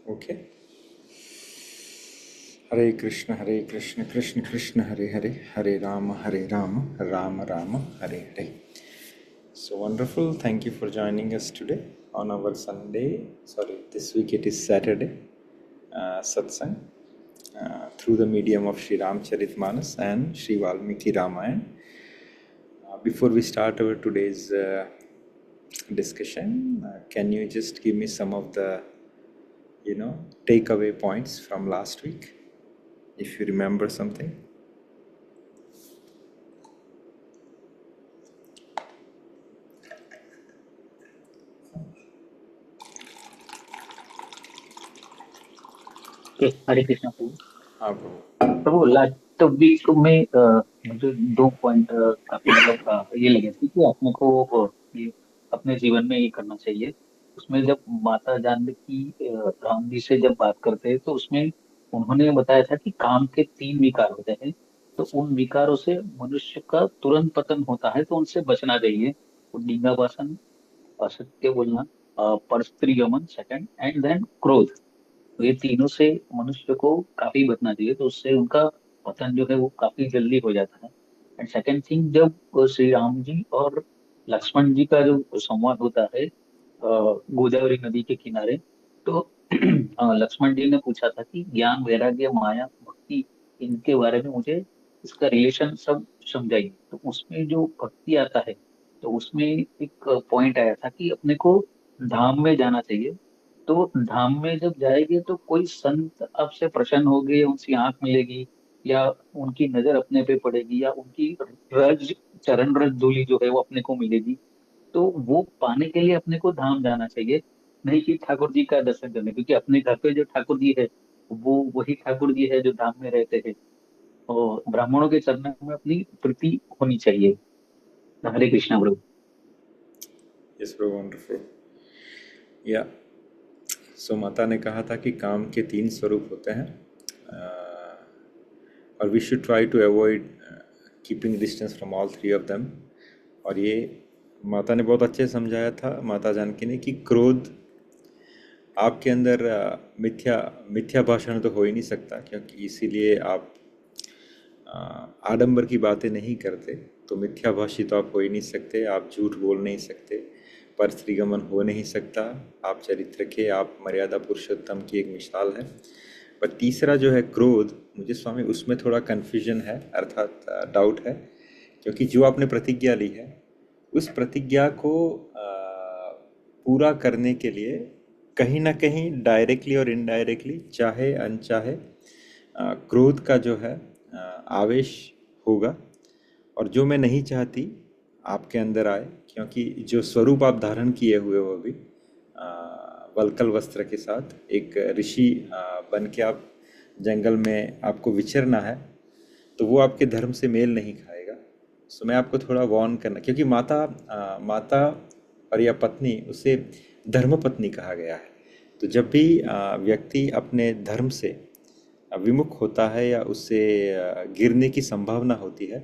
Okay. Hare Krishna Krishna Krishna Hare Hare, Hare Ram Ram Ram Hare Hare. So wonderful. Thank you for joining us today on our Sunday. Sorry, this week it is Saturday satsang through the medium of Sri Ramcharitmanas and Sri Valmiki Ramayana. Before we start our today's discussion, can you just give me some of the takeaway points from last week, if you remember something? Okay, Hare Krishna प्रभु। हाँ प्रभु। प्रभु last week में मुझे दो point काफी ये लगे थे कि अपने को ये अपने जीवन में ये करना चाहिए। उसमें जब माता जानकी राम जी से जब बात करते हैं तो उसमें उन्होंने बताया था कि काम के तीन विकार होते हैं, तो उन विकारों से मनुष्य का तुरंत पतन होता है, तो उनसे बचना चाहिए। तो निंदाभाषण, असत्य बोलना, परस्त्रीगमन सेकंड, एंड देन क्रोध। तो ये तीनों से मनुष्य को काफी बचना चाहिए, तो उससे उनका पतन जो है वो काफी जल्दी हो जाता है। एंड सेकेंड थिंग, जब श्री राम जी और लक्ष्मण जी का जो संवाद होता है गोदावरी नदी के किनारे, तो लक्ष्मण जी ने पूछा था कि ज्ञान, वैराग्य, माया, भक्ति, इनके बारे में मुझे इसका रिलेशन सब समझाइए। तो उसमें जो भक्ति आता है, तो उसमें एक पॉइंट आया था कि अपने को धाम में जाना चाहिए। तो धाम में जब जाएंगे तो कोई संत आपसे प्रसन्न होंगे, उनकी आंख मिलेगी, या उनकी नजर अपने पे पड़ेगी, या उनकी रज चरण रज धूलि जो है वो अपने को मिलेगी। तो वो पाने के लिए अपने को धाम जाना चाहिए, नहीं कि ठाकुर जी का दर्शन करने, क्योंकि अपने घर पे जो ठाकुर जी है वो वही ठाकुर जी है जो धाम में रहते हैं। और ब्राह्मणों के चरणों में अपनी प्रीति होनी चाहिए। हरे कृष्णा प्रभु। यस प्रभु, वंडरफुल. या सो माता ने कहा था कि काम के तीन स्वरूप होते हैं, और we should try to avoid keeping distance from all three of them. और ये माता ने बहुत अच्छे से समझाया था, माता जानकी ने, कि क्रोध आपके अंदर मिथ्या मिथ्या भाषण तो हो ही नहीं सकता, क्योंकि इसीलिए आप आडंबर की बातें नहीं करते. तो मिथ्याभाषी तो आप हो ही नहीं सकते, आप झूठ बोल नहीं सकते, पर स्त्रीगमन हो नहीं सकता, आप चरित्र के, आप मर्यादा पुरुषोत्तम की एक मिसाल है. पर तीसरा जो है क्रोध, मुझे स्वामी उसमें थोड़ा कन्फ्यूजन है, अर्थात डाउट है, क्योंकि जो आपने प्रतिज्ञा ली है उस प्रतिज्ञा को पूरा करने के लिए कहीं ना कहीं डायरेक्टली और इनडायरेक्टली, चाहे अनचाहे, क्रोध का जो है आवेश होगा. और जो मैं नहीं चाहती आपके अंदर आए, क्योंकि जो स्वरूप आप धारण किए हुए हो अभी वल्कल वस्त्र के साथ, एक ऋषि बन के आप जंगल में आपको विचरना है, तो वो आपके धर्म से मेल नहीं खाएगा. सो मैं आपको थोड़ा वार्न करना, क्योंकि माता और या पत्नी, उसे धर्म पत्नी कहा गया है. तो जब भी व्यक्ति अपने धर्म से विमुख होता है या उससे गिरने की संभावना होती है,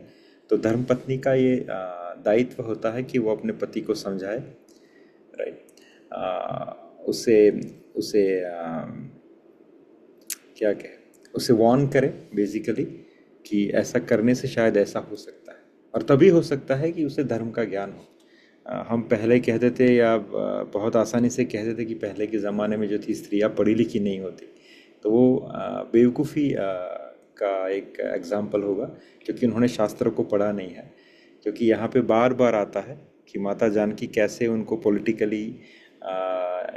तो धर्मपत्नी का ये दायित्व होता है कि वो अपने पति को समझाए, राइट, उसे उसे क्या कहे, उसे वार्न करे बेसिकली, कि ऐसा करने से शायद ऐसा हो सकता है, और तभी हो सकता है कि उसे धर्म का ज्ञान हो. हम पहले कहते थे, या बहुत आसानी से कहते थे, कि पहले के ज़माने में जो थी स्त्रियां पढ़ी लिखी नहीं होती, तो वो बेवकूफ़ी का एक एग्जाम्पल होगा, क्योंकि उन्होंने शास्त्रों को पढ़ा नहीं है. क्योंकि यहाँ पे बार बार आता है कि माता जानकी कैसे उनको पॉलिटिकली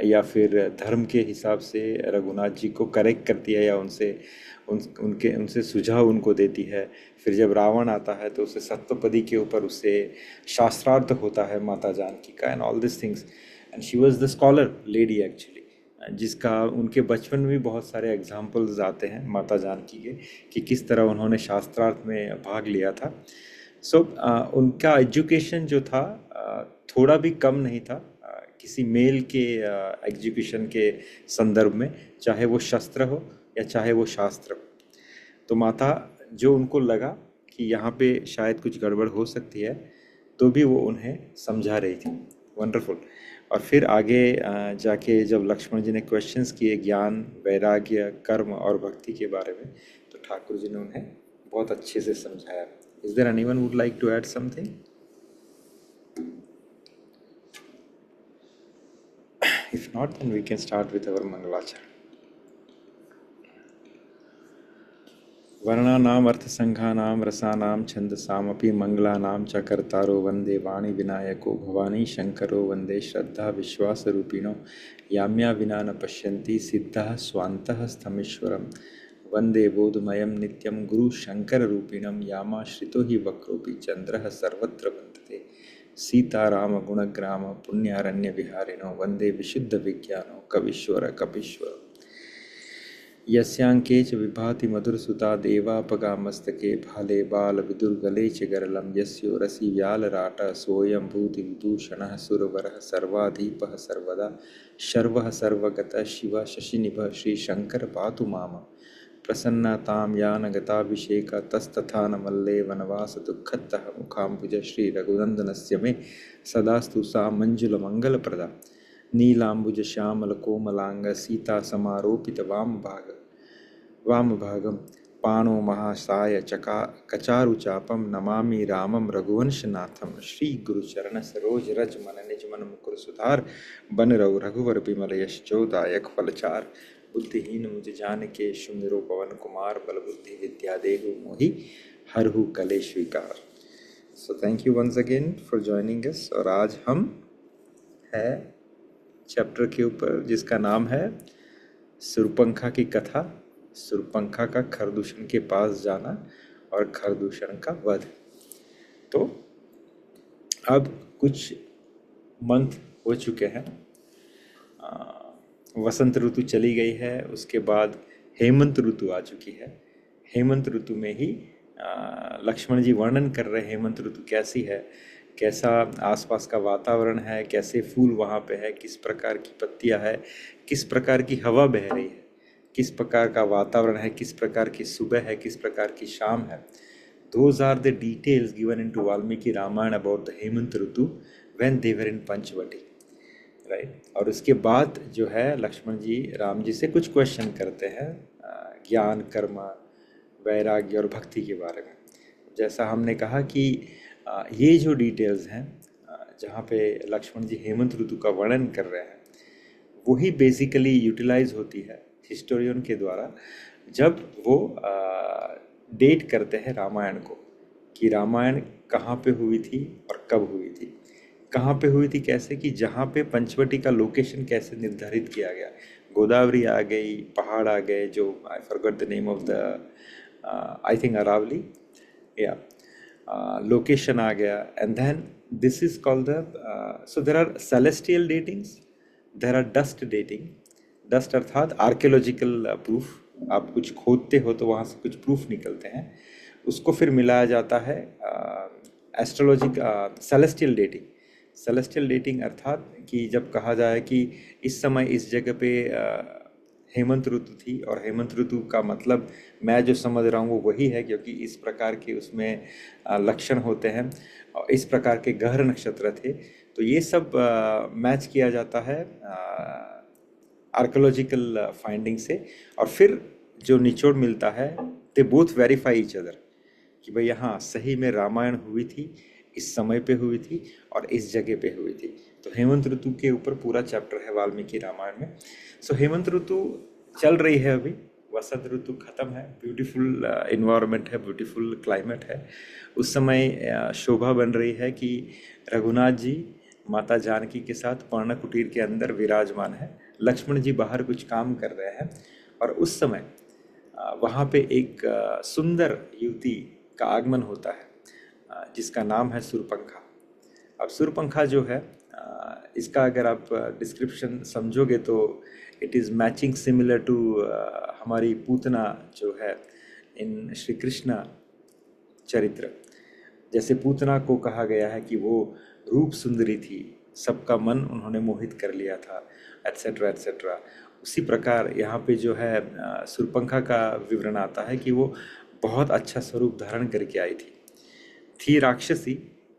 या फिर धर्म के हिसाब से रघुनाथ जी को करेक्ट करती है, या उनसे सुझाव उनको देती है. फिर जब रावण आता है तो उसे सप्तपदी के ऊपर उससे शास्त्रार्थ होता है माता जानकी का, and all this things. And she was the scholar lady actually, जिसका उनके बचपन में भी बहुत सारे एग्जाम्पल्स आते हैं माता जानकी के, कि किस तरह उन्होंने शास्त्रार्थ में भाग लिया था. सो उनका एजुकेशन जो था थोड़ा भी कम नहीं था किसी मेल के एजुकेशन के संदर्भ में, चाहे वो शस्त्र हो या चाहे वो शास्त्र हो. तो माता, जो उनको लगा कि यहाँ पे शायद कुछ गड़बड़ हो सकती है, तो भी वो उन्हें समझा रही थी. वंडरफुल. और फिर आगे जाके जब लक्ष्मण जी ने क्वेश्चंस किए ज्ञान, वैराग्य, कर्म और भक्ति के बारे में, तो ठाकुर जी ने उन्हें बहुत अच्छे से समझाया. Is there anyone would like to add something? If not, then we can start with our Mangalachara. वर्णानाम अर्थसंघानाम रसानाम छंदसामपि मंगलानाम च कर्तारो वंदे वाणी विनायको भवानी शंकरो वंदे श्रद्धा विश्वास रूपिणो याम्या विना न पश्यन्ति सिद्धः स्वान्तः स्तमीश्वरम वंदे बोधमयं नित्यं गुरु शंकर रूपिणं यामाश्रितो हि वक्रोपि चंद्रः सर्वत्र वन्दते सीताराम गुणग्राम पुण्यारण्य विहारिणो वंदे विशुद्ध विज्ञानो कवीश्वर कपीश्वर यस्यांके च विभाति मधुरसुता देवापगा मस्तके भाले बाल विदुर्गले च गरलं यस्यो रसि व्यालराट सोऽयं भूतिविभूषणः सुरवरः सर्वाधीपः सर्वदा शर्वः सर्वगतः शिव शशिनिभः श्रीशंकर पातु माम प्रसन्नतां यानगताभिषेक तस्तथा न मल्ले वनवास दुःखतः मुखाम्बुज श्री रघुनन्दनस्य मे सदास्तु सा मंजुलमङ्गलप्रदा नीलाम्बुज श्यामल कोमलांग सीता समारोपित वामभागं पाणो महासाय चका कचारुचापं नमामि रामं रघुवंशनाथं श्री गुरुचरण सरोज रज मन निज मन मुकुर सुधार बन रघु रघुवर बिमल यश चोदायक फलचार बुद्धिहीन मुझ जान के सुमिरो पवन कुमार बल बुद्धि विद्या देहु मोहि हरहु कले स्वीकार. So thank you once again for joining us. और आज हम है चैप्टर के ऊपर जिसका नाम है सुरपंखा की कथा, सुरपंखा का खरदूषण के पास जाना और खरदूषण का वध. तो अब कुछ मंथ हो चुके हैं, वसंत ऋतु चली गई है, उसके बाद हेमंत ऋतु आ चुकी है. हेमंत ऋतु में ही लक्ष्मण जी वर्णन कर रहे हैं हेमंत ऋतु कैसी है, कैसा आसपास का वातावरण है, कैसे फूल वहाँ पे है, किस प्रकार की पत्तियाँ है, किस प्रकार की हवा बह रही है, किस प्रकार का वातावरण है, किस प्रकार की सुबह है, किस प्रकार की शाम है. Those are the details given into Valmiki Ramayana about the Hemant Ritu when they were in Panchvati, right? और उसके बाद जो है लक्ष्मण जी राम जी से कुछ क्वेश्चन करते हैं ज्ञान, कर्म, वैराग्य और भक्ति के बारे में. जैसा हमने कहा कि ये जो डिटेल्स हैं जहाँ पे लक्ष्मण जी हेमंत ऋतु का वर्णन कर रहे हैं, वही बेसिकली यूटिलाइज होती है हिस्टोरियन के द्वारा जब वो डेट करते हैं रामायण को, कि रामायण कहाँ पे हुई थी और कब हुई थी, कहाँ पे हुई थी, कैसे कि जहाँ पे पंचवटी का लोकेशन कैसे निर्धारित किया गया. गोदावरी आ गई, पहाड़ आ गए, जो I forgot the name of the I think Aravalli, या लोकेशन आ गया. And then this is called the so there are celestial datings, there are dust dating. Dust अर्थात आर्कियोलॉजिकल प्रूफ, आप कुछ खोदते हो तो वहाँ से कुछ प्रूफ निकलते हैं, उसको फिर मिलाया जाता है astrologic celestial dating. Celestial dating अर्थात कि जब कहा जाए कि इस समय इस जगह पे हेमंत ऋतु थी, और हेमंत ऋतु का मतलब मैं जो समझ रहा हूँ वो वही है, क्योंकि इस प्रकार के उसमें लक्षण होते हैं और इस प्रकार के ग्रह नक्षत्र थे. तो ये सब मैच किया जाता है आर्कोलॉजिकल फाइंडिंग से, और फिर जो निचोड़ मिलता है they both verify each other कि भाई हाँ सही में रामायण हुई थी, इस समय पे हुई थी और इस जगह पे हुई थी. तो हेमंत ऋतु के ऊपर पूरा चैप्टर है वाल्मीकि रामायण में. सो हेमंत ऋतु चल रही है अभी, वसंत ऋतु खत्म है, ब्यूटीफुल इन्वायरमेंट है, ब्यूटीफुल क्लाइमेट है. उस समय शोभा बन रही है कि रघुनाथ जी माता जानकी के साथ पर्ण कुटीर के अंदर विराजमान है, लक्ष्मण जी बाहर कुछ काम कर रहे हैं, और उस समय वहाँ पे एक सुंदर युवती का आगमन होता है जिसका नाम है सुरपंखा. अब सुरपंखा जो है इसका अगर आप डिस्क्रिप्शन समझोगे तो it is matching similar to हमारी पूतना जो है इन श्री कृष्ण चरित्र. जैसे पूतना को कहा गया है कि वो रूप सुंदरी थी, सबका मन उन्होंने मोहित कर लिया था, एट्सेट्रा एट्सेट्रा. उसी प्रकार यहाँ पे जो है सुरपंखा का विवरण आता है कि वो बहुत अच्छा स्वरूप धारण करके आई थी राक्षसी,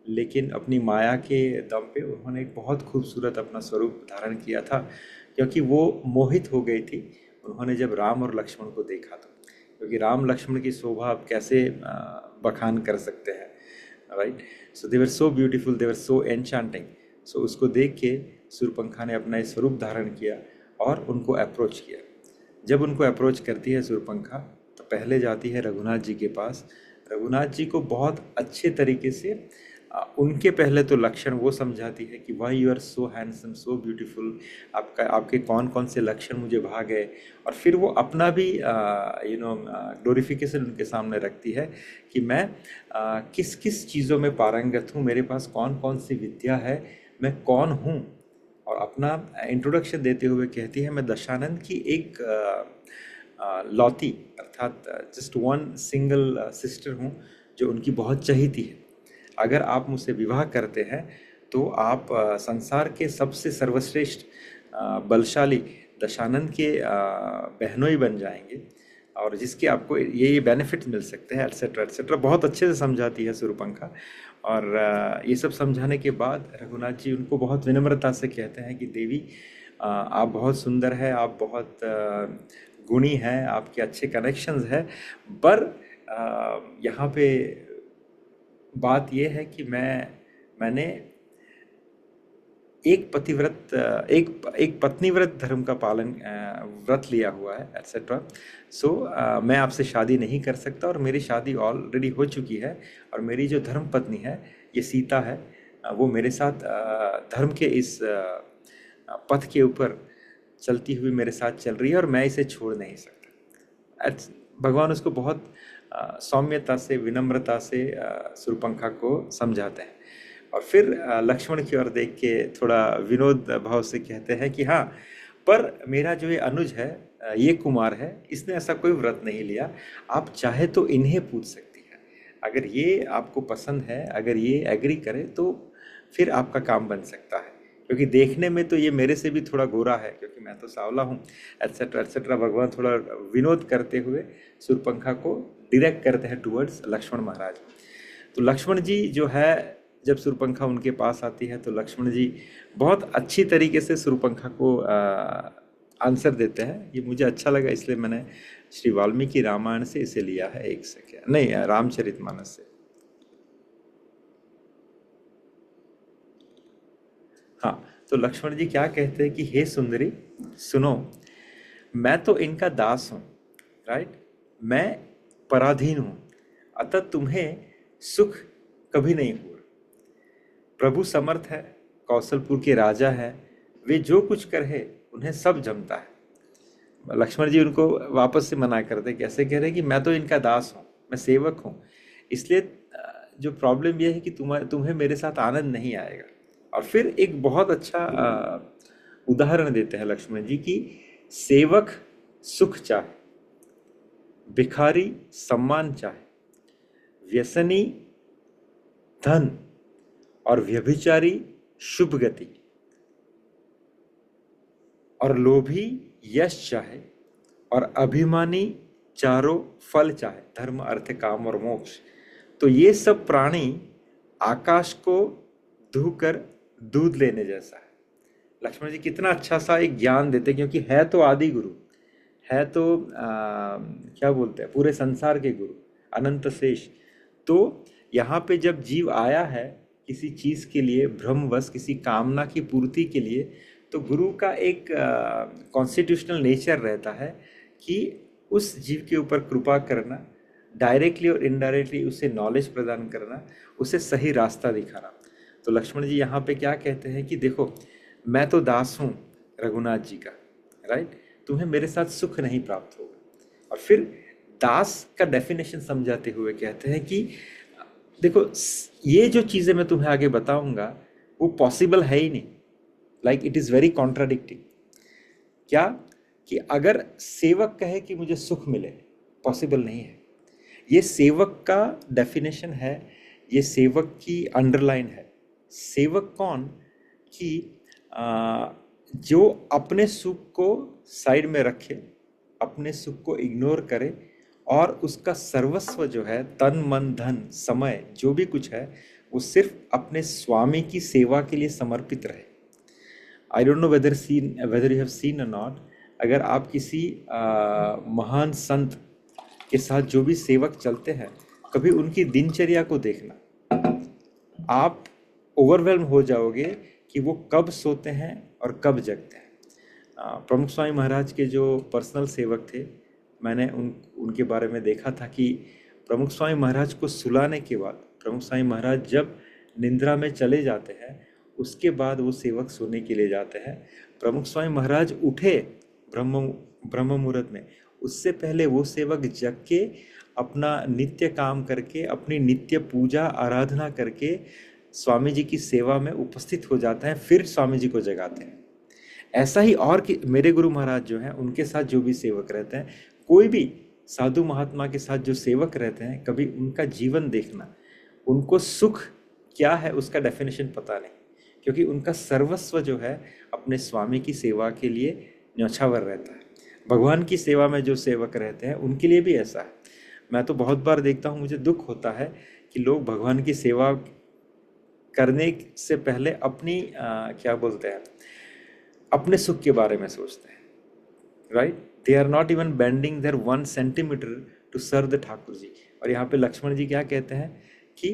लेकिन अपनी माया के दम पे उन्होंने एक बहुत खूबसूरत अपना स्वरूप धारण किया था, क्योंकि वो मोहित हो गई थी उन्होंने जब राम और लक्ष्मण को देखा था। क्योंकि राम लक्ष्मण की शोभा आप कैसे बखान कर सकते हैं, राइट। सो दे वर सो ब्यूटीफुल, दे वर सो एन्चांटिंग। सो उसको देख के शूर्पणखा ने अपना एक स्वरूप धारण किया और उनको अप्रोच किया। जब उनको अप्रोच करती है शूर्पणखा, तो पहले जाती है रघुनाथ जी के पास। रघुनाथ जी को बहुत अच्छे तरीके से उनके पहले तो लक्षण वो समझाती है कि why you are so handsome, so beautiful, आपके कौन कौन से लक्षण मुझे भा गए। और फिर वो अपना भी ग्लोरिफिकेशन उनके सामने रखती है कि मैं किस किस चीज़ों में पारंगत हूँ, मेरे पास कौन कौन सी विद्या है, मैं कौन हूँ। और अपना इंट्रोडक्शन देते हुए कहती है, मैं दशानंद की एक लौती अर्थात जस्ट वन सिंगल सिस्टर हूँ जो उनकी बहुत चहीती है। अगर आप मुझसे विवाह करते हैं तो आप संसार के सबसे सर्वश्रेष्ठ बलशाली दशानंद के बहनोई बन जाएंगे, और जिसके आपको ये बेनिफिट मिल सकते हैं, एट्सेट्रा एट्सेट्रा। बहुत अच्छे से समझाती है शूर्पणखा। और ये सब समझाने के बाद रघुनाथ जी उनको बहुत विनम्रता से कहते हैं कि देवी, आप बहुत सुंदर है, आप बहुत गुणी हैं, आपके अच्छे कनेक्शंस हैं, पर यहाँ पे बात यह है कि मैंने एक पतिव्रत एक पत्नीव्रत धर्म का पालन व्रत लिया हुआ है, एट्सेट्रा। सो मैं आपसे शादी नहीं कर सकता, और मेरी शादी ऑलरेडी हो चुकी है। और मेरी जो धर्म पत्नी है, ये सीता है, वो मेरे साथ धर्म के इस पथ के ऊपर चलती हुई मेरे साथ चल रही है, और मैं इसे छोड़ नहीं सकता। भगवान उसको बहुत सौम्यता से, विनम्रता से शूर्पणखा को समझाते हैं। और फिर लक्ष्मण की ओर देख के थोड़ा विनोद भाव से कहते हैं कि हाँ, पर मेरा जो ये अनुज है, ये कुमार है, इसने ऐसा कोई व्रत नहीं लिया, आप चाहे तो इन्हें पूछ सकती हैं। अगर ये आपको पसंद है, अगर ये एग्री करे, तो फिर आपका काम बन सकता है, क्योंकि देखने में तो ये मेरे से भी थोड़ा गोरा है, क्योंकि मैं तो सांवला हूँ, एट्सेट्रा एट्सेट्रा। भगवान थोड़ा विनोद करते हुए शूर्पणखा को डायरेक्ट करते हैं टुवर्ड्स लक्ष्मण महाराज। तो लक्ष्मण जी जो है, जब शूर्पणखा उनके पास आती है, तो लक्ष्मण जी बहुत अच्छी तरीके से शूर्पणखा को आंसर देते हैं। ये मुझे अच्छा लगा, इसलिए मैंने श्री वाल्मीकि रामायण से इसे लिया है, एक सेकेंड, नहीं, रामचरितमानस से। हाँ, तो लक्ष्मण जी क्या कहते हैं कि हे सुंदरी, सुनो, मैं तो इनका दास हूँ, राइट, मैं पराधीन हूँ, अतः तुम्हें सुख कभी नहीं हुआ। प्रभु समर्थ है, कौशलपुर के राजा है, वे जो कुछ करे उन्हें सब जमता है। लक्ष्मण जी उनको वापस से मना करते, कैसे कह रहे हैं कि मैं तो इनका दास हूँ, मैं सेवक हूँ, इसलिए जो प्रॉब्लम यह है कि तुम्हें मेरे साथ आनंद नहीं आएगा। और फिर एक बहुत अच्छा उदाहरण देते हैं लक्ष्मण जी की, सेवक सुख चाहे, भिखारी सम्मान चाहे, व्यसनी धन, और व्यभिचारी शुभ गति, और लोभी यश चाहे, और अभिमानी चारों फल चाहे, धर्म अर्थ काम और मोक्ष। तो ये सब प्राणी आकाश को धूकर दूध लेने जैसा है। लक्ष्मण जी कितना अच्छा सा एक ज्ञान देते, क्योंकि है तो आदि गुरु, है तो क्या बोलते हैं, पूरे संसार के गुरु, अनंत शेष। तो यहाँ पे जब जीव आया है किसी चीज के लिए, भ्रमवश किसी कामना की पूर्ति के लिए, तो गुरु का एक कॉन्स्टिट्यूशनल नेचर रहता है कि उस जीव के ऊपर कृपा करना, डायरेक्टली और इनडायरेक्टली उसे नॉलेज प्रदान करना, उसे सही रास्ता दिखाना। तो लक्ष्मण जी यहाँ पे क्या कहते हैं कि देखो, मैं तो दास हूँ रघुनाथ जी का, राइट, तुम्हें मेरे साथ सुख नहीं प्राप्त होगा। और फिर दास का डेफिनेशन समझाते हुए कहते हैं कि देखो, ये जो चीज़ें मैं तुम्हें आगे बताऊंगा वो पॉसिबल है ही नहीं, like it is very contradicting. क्या कि अगर सेवक कहे कि मुझे सुख मिले, पॉसिबल नहीं है। ये सेवक का डेफिनेशन है, ये सेवक की अंडरलाइन है। सेवक कौन कि जो अपने सुख को साइड में रखे, अपने सुख को इग्नोर करे, और उसका सर्वस्व जो है, तन मन धन समय जो भी कुछ है, वो सिर्फ अपने स्वामी की सेवा के लिए समर्पित रहे। I don't know whether you have seen और नॉट, अगर आप किसी महान संत के साथ जो भी सेवक चलते हैं, कभी उनकी दिनचर्या को देखना, आप ओवरवेल्म हो जाओगे कि वो कब सोते हैं और कब जगते हैं। प्रमुख स्वामी महाराज के जो पर्सनल सेवक थे, मैंने उनके बारे में देखा था कि प्रमुख स्वामी महाराज को सुलाने के बाद प्रमुख स्वामी महाराज जब निंद्रा में चले जाते हैं, उसके बाद वो सेवक सोने के लिए जाते हैं। प्रमुख स्वामी महाराज उठे ब्रह्म मुहूर्त में, उससे पहले वो सेवक जग के अपना नित्य काम करके, अपनी नित्य पूजा आराधना करके स्वामी जी की सेवा में उपस्थित हो जाता है, फिर स्वामी जी को जगाते हैं। ऐसा ही और कि मेरे गुरु महाराज जो हैं, उनके साथ जो भी सेवक रहते हैं, कोई भी साधु महात्मा के साथ जो सेवक रहते हैं, कभी उनका जीवन देखना, उनको सुख क्या है उसका डेफिनेशन पता नहीं, क्योंकि उनका सर्वस्व जो है अपने स्वामी की सेवा के लिए न्यौछावर रहता है। भगवान की सेवा में जो सेवक रहते हैं उनके लिए भी ऐसा है। मैं तो बहुत बार देखता हूँ, मुझे दुख होता है कि लोग भगवान की सेवा करने से पहले अपनी क्या बोलते हैं, अपने सुख के बारे में सोचते हैं, right. They are not even bending their 1 centimetre to serve the Thakur ji. और यहाँ पे लक्ष्मण जी क्या कहते हैं कि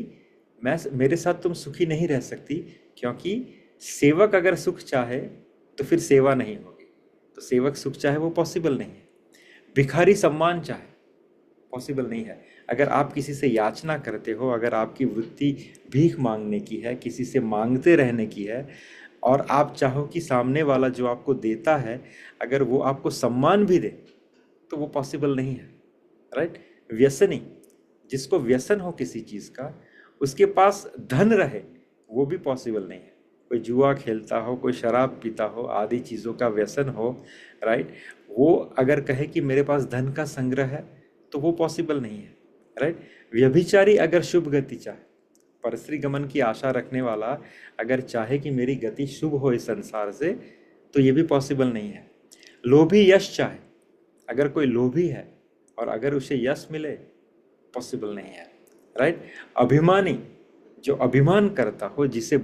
मेरे साथ तुम सुखी नहीं रह सकती, क्योंकि सेवक अगर सुख चाहे तो फिर सेवा नहीं होगी। तो सेवक सुख चाहे वो पॉसिबल नहीं है। भिखारी सम्मान चाहे पॉसिबल नहीं है। अगर आप किसी से याचना करते हो, अगर आपकी वृत्ति भीख मांगने की है, किसी से मांगते रहने की है, और आप चाहो कि सामने वाला जो आपको देता है अगर वो आपको सम्मान भी दे, तो वो पॉसिबल नहीं है, राइट। व्यसनी, जिसको व्यसन हो किसी चीज़ का, उसके पास धन रहे, वो भी पॉसिबल नहीं है। कोई जुआ खेलता हो, कोई शराब पीता हो, आदि चीज़ों का व्यसन हो, राइट, वो अगर कहे कि मेरे पास धन का संग्रह है, तो वो पॉसिबल नहीं है, राइट। व्यभिचारी अगर शुभ गति चाहे, परस्त्री गमन की आशा रखने वाला अगर चाहे कि मेरी गति शुभ हो इस संसार से, तो ये भी पॉसिबल नहीं है। लोभी यश चाहे, अगर कोई लोभी है और अगर उसे यश मिले, पॉसिबल नहीं है, राइट। अभिमानी, जो अभिमान करता हो, जिसे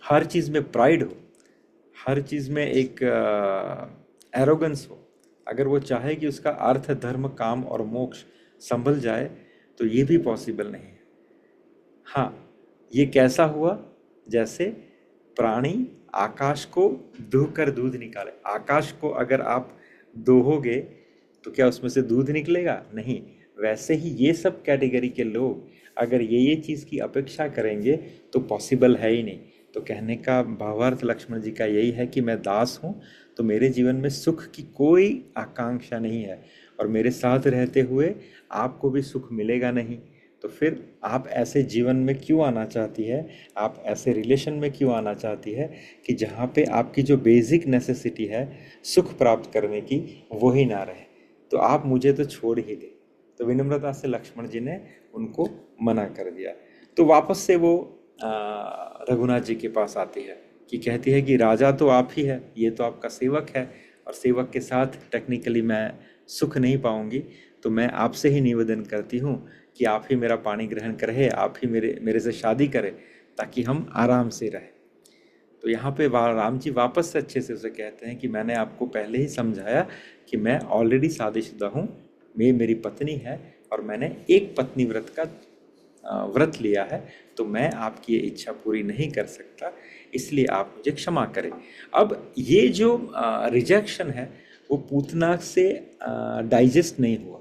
हर चीज़ में प्राइड हो, हर चीज़ में एक एरोगेंस हो, अगर वो चाहे कि उसका अर्थ धर्म काम और मोक्ष संभल जाए, तो ये भी पॉसिबल नहीं है। हाँ, ये कैसा हुआ, जैसे प्राणी आकाश को दूह कर दूध निकाले। आकाश को अगर आप दोहोगे तो क्या उसमें से दूध निकलेगा? नहीं। वैसे ही ये सब कैटेगरी के लोग अगर ये चीज़ की अपेक्षा करेंगे तो पॉसिबल है ही नहीं। तो कहने का भावार्थ लक्ष्मण जी का यही है कि मैं दास हूँ, तो मेरे जीवन में सुख की कोई आकांक्षा नहीं है, और मेरे साथ रहते हुए आपको भी सुख मिलेगा नहीं। तो फिर आप ऐसे जीवन में क्यों आना चाहती है, आप ऐसे रिलेशन में क्यों आना चाहती है कि जहाँ पे आपकी जो बेसिक नेसेसिटी है सुख प्राप्त करने की, वो ही ना रहे। तो आप मुझे तो छोड़ ही दे। तो विनम्रता से लक्ष्मण जी ने उनको मना कर दिया। तो वापस से वो रघुनाथ जी के पास आती है कि कहती है कि राजा तो आप ही है, ये तो आपका सेवक है, और सेवक के साथ टेक्निकली मैं सुख नहीं पाऊंगी, तो मैं आपसे ही निवेदन करती हूँ कि आप ही मेरा पानी ग्रहण करें, आप ही मेरे से शादी करें, ताकि हम आराम से रहें। तो यहाँ पे राम जी वापस से अच्छे से उसे कहते हैं कि मैंने आपको पहले ही समझाया कि मैं ऑलरेडी शादीशुदा हूँ, मेरी पत्नी है, और मैंने एक पत्नी व्रत का व्रत लिया है, तो मैं आपकी ये इच्छा पूरी नहीं कर सकता, इसलिए आप मुझे क्षमा करें। अब ये जो रिजेक्शन है वो पूतना से डाइजेस्ट नहीं हुआ,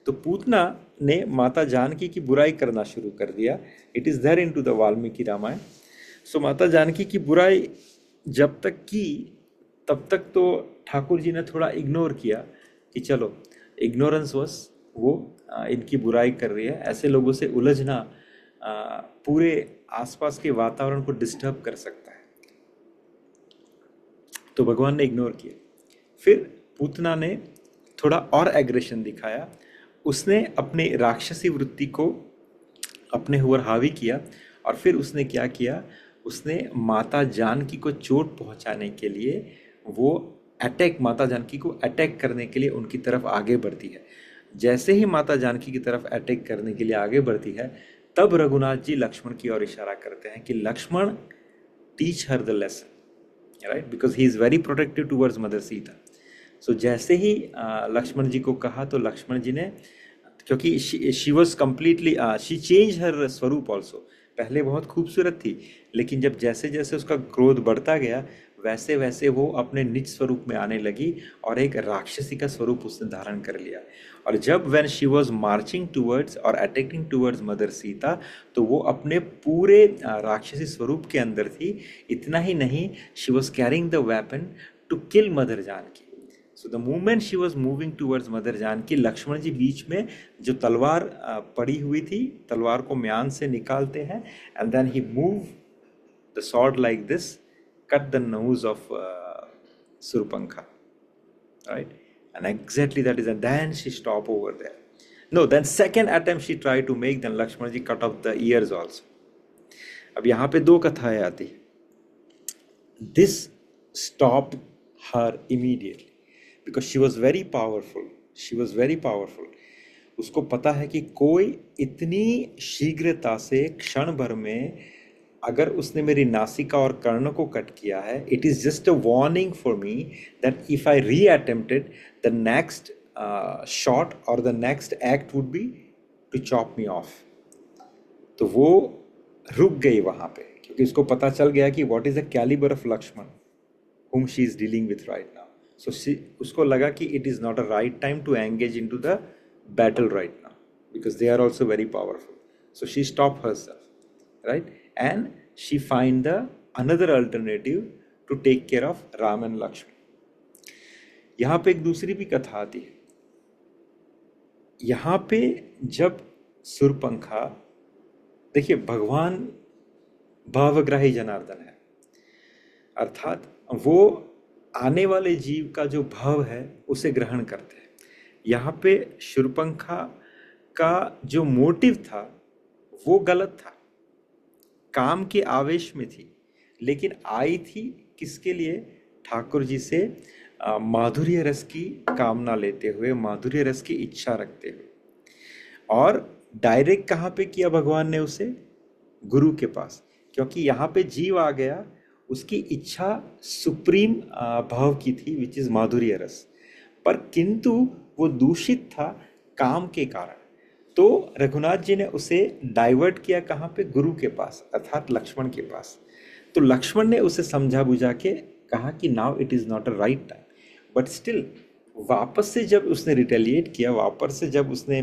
तो पूतना ने माता जानकी की बुराई करना शुरू कर दिया। It is there into the Valmiki Ramayana. So माता जानकी की बुराई जब तक की, तब तक तो ठाकुर जी ने थोड़ा इग्नोर किया कि चलो इग्नोरेंस वश वो इनकी बुराई कर रही है, ऐसे लोगों से उलझना पूरे आसपास के वातावरण को डिस्टर्ब कर सकता है, तो भगवान ने इग्नोर किया। फिर पूतना ने थोड़ा और एग्रेशन दिखाया, उसने अपने राक्षसी वृत्ति को अपने ऊपर हावी किया, और फिर उसने क्या किया, उसने माता जानकी को चोट पहुंचाने के लिए वो माता जानकी को अटैक करने के लिए उनकी तरफ आगे बढ़ती है। जैसे ही माता जानकी की तरफ अटैक करने के लिए आगे बढ़ती है, तब रघुनाथ जी लक्ष्मण की ओर इशारा करते हैं कि Lakshman, teach her the lesson, right, because he is very protective towards mother Sita. So जैसे ही लक्ष्मण जी को कहा, तो लक्ष्मण जी ने, क्योंकि she was completely, she change her स्वरूप ऑल्सो। पहले बहुत खूबसूरत थी, लेकिन जब जैसे जैसे उसका क्रोध बढ़ता गया, वैसे वैसे वो अपने निज स्वरूप में आने लगी और एक राक्षसी का स्वरूप उसने धारण कर लिया। और जब when she was marching towards और अटैकिंग टूवर्ड्स मदर सीता, तो वो अपने पूरे राक्षसी स्वरूप के अंदर थी। इतना ही नहीं, she was carrying the weapon to kill mother Janaki. So the movement she was moving towards mother Janaki, Lakshman ji बीच में जो तलवार पड़ी हुई थी, तलवार को म्यान से निकालते हैं, and then he move the sword like this, cut the nose of Surpankha, right? And exactly that is, and then she stopped over there. No, then second attempt she tried to make, then Lakshmana ji cut off the ears also. अब यहाँ पे दो कथाएं आती। This stopped her immediately because she was very powerful. She was very powerful. उसको पता है कि कोई इतनी शीघ्रता से क्षण भर में अगर उसने मेरी नासिका और कर्ण को कट किया है, it is just a warning for me that if I reattempted, the next shot और the next act would be to chop me off. तो वो रुक गई वहां पे, क्योंकि उसको पता चल गया कि what is the calibre of Lakshman whom she is dealing with right now. So उसको लगा कि it is not a right time to engage into the battle right now, because they are also very powerful. So she stopped herself, right? And she find the another alternative to take care of Ram and Lakshman. यहाँ पे एक दूसरी भी कथा आती है। यहाँ पे जब सुरपंखा, देखिए भगवान भावग्राही जनार्दन है, अर्थात वो आने वाले जीव का जो भाव है उसे ग्रहण करते हैं। यहाँ पे शूर्पणखा का जो मोटिव था वो गलत था, काम के आवेश में थी, लेकिन आई थी किसके लिए? ठाकुर जी से माधुर्य रस की कामना लेते हुए, माधुर्य रस की इच्छा रखते हुए। और डायरेक्ट कहाँ पे किया भगवान ने उसे? गुरु के पास, क्योंकि यहाँ पे जीव आ गया, उसकी इच्छा सुप्रीम भाव की थी, विच इज माधुर्य रस, पर किंतु वो दूषित था काम के कारण। तो रघुनाथ जी ने उसे डाइवर्ट किया कहाँ पे? गुरु के पास, अर्थात लक्ष्मण के पास। तो लक्ष्मण ने उसे समझा बुझा के कहा कि now it is not a right time, but still वापस से जब उसने रिटेलिएट किया, वापस से जब उसने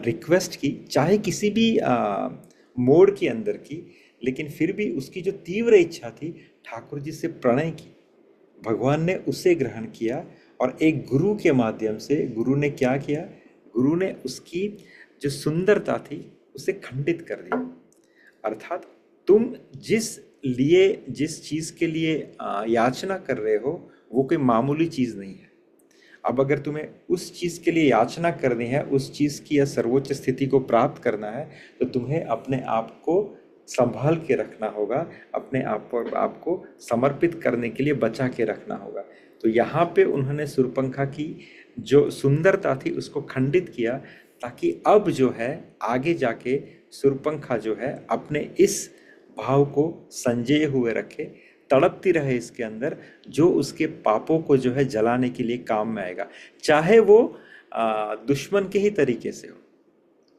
रिक्वेस्ट की, चाहे किसी भी मोड के अंदर की, लेकिन फिर भी उसकी जो तीव्र इच्छा थी ठाकुर जी से प्रणय की, भगवान ने उसे ग्रहण किया। और एक गुरु के माध्यम से गुरु ने क्या किया? गुरु ने उसकी जो सुंदरता थी उसे खंडित कर दिया। अर्थात तुम जिस चीज़ के लिए याचना कर रहे हो वो कोई मामूली चीज़ नहीं है। अब अगर तुम्हें उस चीज़ के लिए याचना करनी है, उस चीज़ की या सर्वोच्च स्थिति को प्राप्त करना है, तो तुम्हें अपने आप को संभाल के रखना होगा, अपने आप को समर्पित करने के लिए बचा के रखना होगा। तो यहाँ पे उन्होंने शूर्पणखा की जो सुंदरता थी उसको खंडित किया, ताकि अब जो है आगे जाके शूर्पणखा जो है अपने इस भाव को संजय हुए रखे, तड़पती रहे इसके अंदर, जो उसके पापों को जो है जलाने के लिए काम में आएगा, चाहे वो दुश्मन के ही तरीके से हो।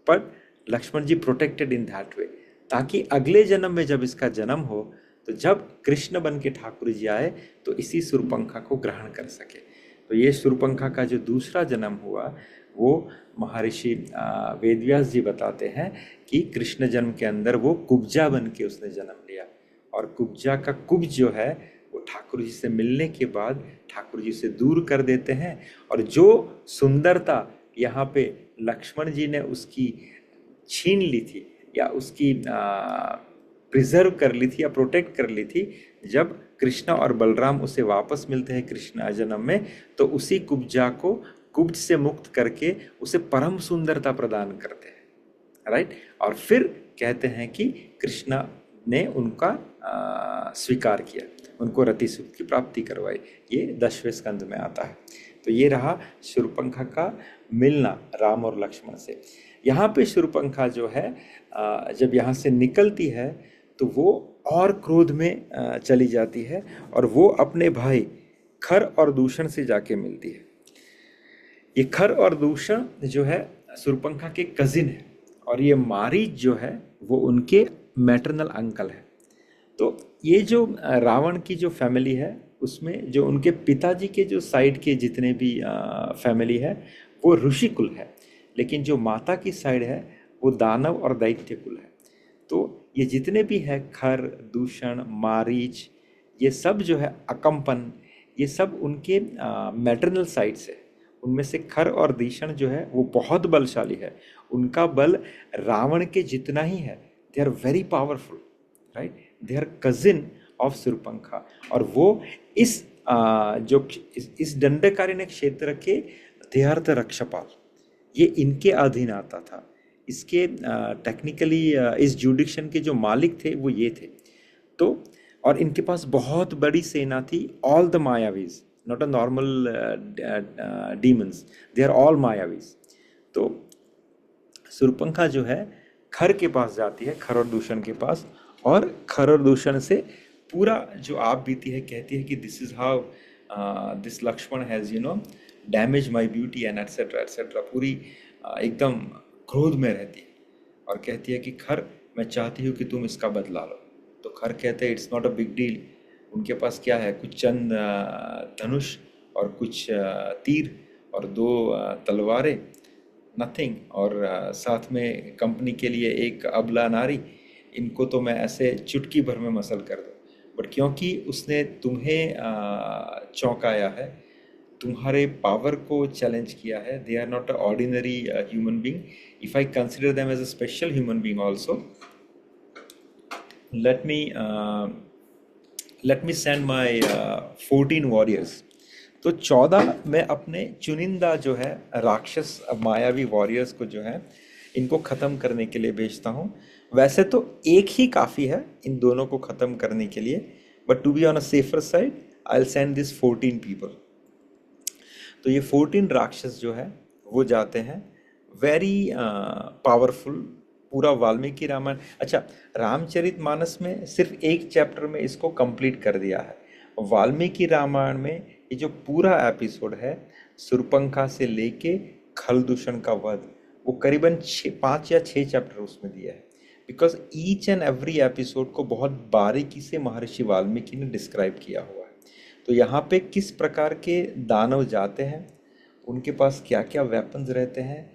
पर लक्ष्मण जी प्रोटेक्टेड इन दैट वे, ताकि अगले जन्म में जब इसका जन्म हो, तो जब कृष्ण बन के ठाकुर जी आए तो इसी शूर्पणखा को ग्रहण कर सके। तो ये शूर्पणखा का जो दूसरा जन्म हुआ वो महर्षि वेदव्यास जी बताते हैं कि कृष्ण जन्म के अंदर वो कुब्जा बन के उसने जन्म लिया। और कुब्जा का कुब्ज जो है वो ठाकुर जी से मिलने के बाद ठाकुर जी से दूर कर देते हैं। और जो सुंदरता यहाँ पे लक्ष्मण जी ने उसकी छीन ली थी या उसकी प्रिजर्व कर ली थी या प्रोटेक्ट कर ली थी, जब कृष्ण और बलराम उसे वापस मिलते हैं कृष्ण जन्म में, तो उसी कुब्जा को कुब्ज से मुक्त करके उसे परम सुंदरता प्रदान करते हैं, राइट। और फिर कहते हैं कि कृष्ण ने उनका स्वीकार किया, उनको रति सुख की प्राप्ति करवाई। ये 10वें स्कंद में आता है। तो ये रहा शूर्पणखा का मिलना राम और लक्ष्मण से। यहाँ पे शूर्पणखा जो है जब यहाँ से निकलती है तो वो और क्रोध में चली जाती है और वो अपने भाई खर और दूषण से जाके मिलती है। ये खर और दूषण जो है शूर्पणखा के कजिन है और ये मारीच जो है वो उनके मैटरनल अंकल है। तो ये जो रावण की जो फैमिली है उसमें जो उनके पिताजी के जो साइड के जितने भी फैमिली है वो ऋषि कुल है, लेकिन जो माता की साइड है वो दानव और दैत्य कुल है। तो ये जितने भी है खर, दूषण, मारीच, ये सब जो है अकम्पन, ये सब उनके मैटरनल साइड से। उनमें से खर और दूषण जो है वो बहुत बलशाली है, उनका बल रावण के जितना ही है। They are very powerful, right, they are cousin of Shurpanakha. और वो इस जो इस दंडकारण्य क्षेत्र के दे आर द रक्षपाल, ये इनके अधीन आता था। इसके टेक्निकली इस जुडिक्शन के जो मालिक थे वो ये थे। तो और इनके पास बहुत बड़ी सेना थी, ऑल द मायावीज, not a normal demons, they are all मायावीज। तो शूर्पणखा जो है खर के पास जाती है, खर और दूषण के पास, और खर और दूषण से पूरा जो आप बीती है कहती है कि this is how this Lakshman has damage my beauty and etcetera etcetera. पूरी एकदम क्रोध में रहती है और कहती है कि खर मैं चाहती हूँ कि तुम इसका बदला लो। तो खर कहते हैं it's not a big deal. उनके पास क्या है, कुछ चंद धनुष और कुछ तीर और 2 तलवारें, नथिंग, और साथ में कंपनी के लिए एक अबला नारी। इनको तो मैं ऐसे चुटकी भर में मसल कर दूँ। बट क्योंकि उसने तुम्हें चौंकाया है, तुम्हारे पावर को चैलेंज किया है, they are not a ordinary human being, if I consider them as a special human being also, let me send my 14 warriors. तो 14 मैं अपने चुनिंदा जो है राक्षस मायावी वॉरियर्स को जो है इनको ख़त्म करने के लिए भेजता हूँ। वैसे तो एक ही काफ़ी है इन दोनों को ख़त्म करने के लिए, but to be on a safer side I will send this 14 people. तो ये 14 राक्षस जो है वो जाते हैं, वेरी पावरफुल। पूरा वाल्मीकि रामायण, अच्छा, रामचरितमानस में सिर्फ एक चैप्टर में इसको कंप्लीट कर दिया है। वाल्मीकि रामायण में ये जो पूरा एपिसोड है शूर्पणखा से लेके खलदूषण का वध, वो करीबन 5 या 6 चैप्टर उसमें दिया है। Because each and every episode को बहुत बारीकी से महर्षि वाल्मीकि ने डिस्क्राइब किया हुआ है। तो यहाँ पे किस प्रकार के दानव जाते हैं, उनके पास क्या क्या वेपन्स रहते हैं,